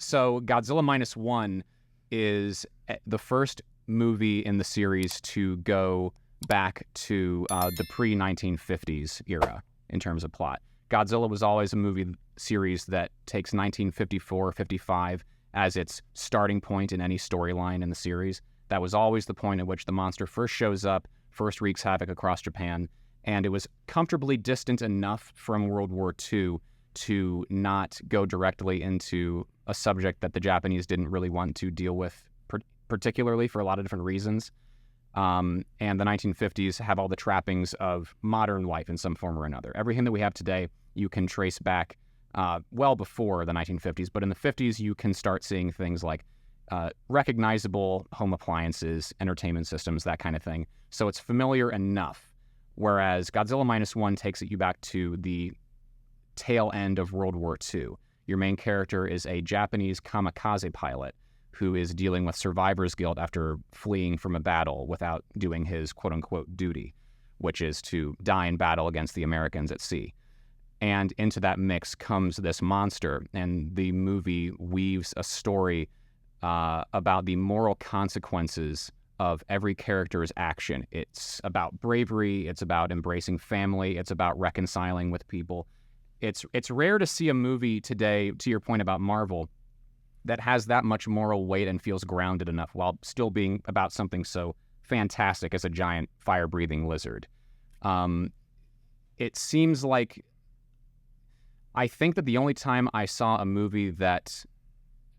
So Godzilla Minus One is the first movie in the series to go back to the pre-1950s era in terms of plot. Godzilla was always a movie series that takes 1954 or 55 as its starting point in any storyline in the series. That was always the point at which the monster first shows up, first wreaks havoc across Japan, and it was comfortably distant enough from World War II to not go directly into a subject that the Japanese didn't really want to deal with, particularly for a lot of different reasons. And the 1950s have all the trappings of modern life in some form or another. Everything that we have today, you can trace back well before the 1950s, but in the 50s, you can start seeing things like recognizable home appliances, entertainment systems, that kind of thing. So it's familiar enough, whereas Godzilla Minus One takes you back to the tail end of World War II. Your main character is a Japanese kamikaze pilot who is dealing with survivor's guilt after fleeing from a battle without doing his quote-unquote duty, which is to die in battle against the Americans at sea. And into that mix comes this monster, and the movie weaves a story about the moral consequences of every character's action. It's about bravery, it's about embracing family, it's about reconciling with people. It's rare to see a movie today, to your point about Marvel, that has that much moral weight and feels grounded enough while still being about something so fantastic as a giant fire-breathing lizard. It seems like, I think that the only time I saw a movie that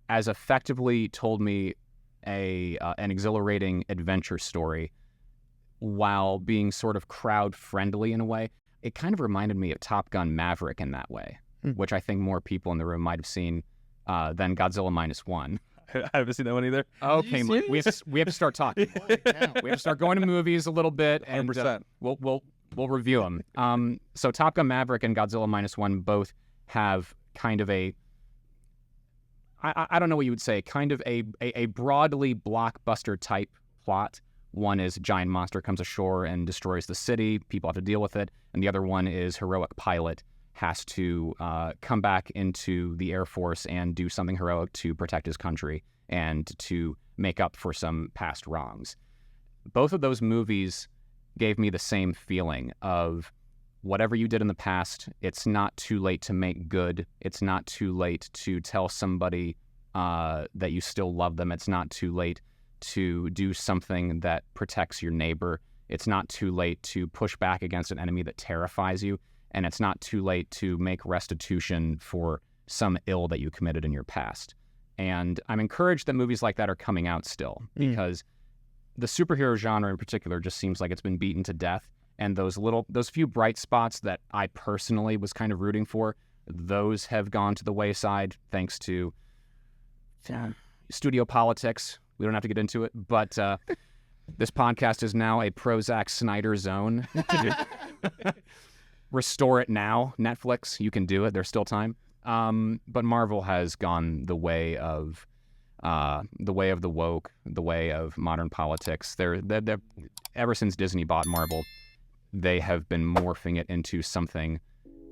as effectively told me an exhilarating adventure story while being sort of crowd-friendly in a way, it kind of reminded me of Top Gun Maverick in that way, which I think more people in the room might have seen than Godzilla Minus One. I haven't seen that one either. Okay, Mike, we have to start talking. We have to start going to movies a little bit, and 100%. We'll review them. So Top Gun Maverick and Godzilla Minus One both have kind of I don't know what you would say, kind of a broadly blockbuster type plot. One is a giant monster comes ashore and destroys the city. People have to deal with it. And the other one is heroic pilot has to come back into the Air Force and do something heroic to protect his country and to make up for some past wrongs. Both of those movies gave me the same feeling of whatever you did in the past, it's not too late to make good. It's not too late to tell somebody that you still love them. It's not too late to do something that protects your neighbor. It's not too late to push back against an enemy that terrifies you. And it's not too late to make restitution for some ill that you committed in your past. And I'm encouraged that movies like that are coming out still, because the superhero genre in particular just seems like it's been beaten to death. And those few bright spots that I personally was kind of rooting for, those have gone to the wayside thanks to studio politics. We don't have to get into it, but this podcast is now a Prozac Snyder zone. Restore it now, Netflix. You can do it. There's still time. But Marvel has gone the way of the woke, the way of modern politics. They're ever since Disney bought Marvel, they have been morphing it into something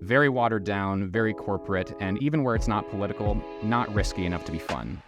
very watered down, very corporate, and even where it's not political, not risky enough to be fun.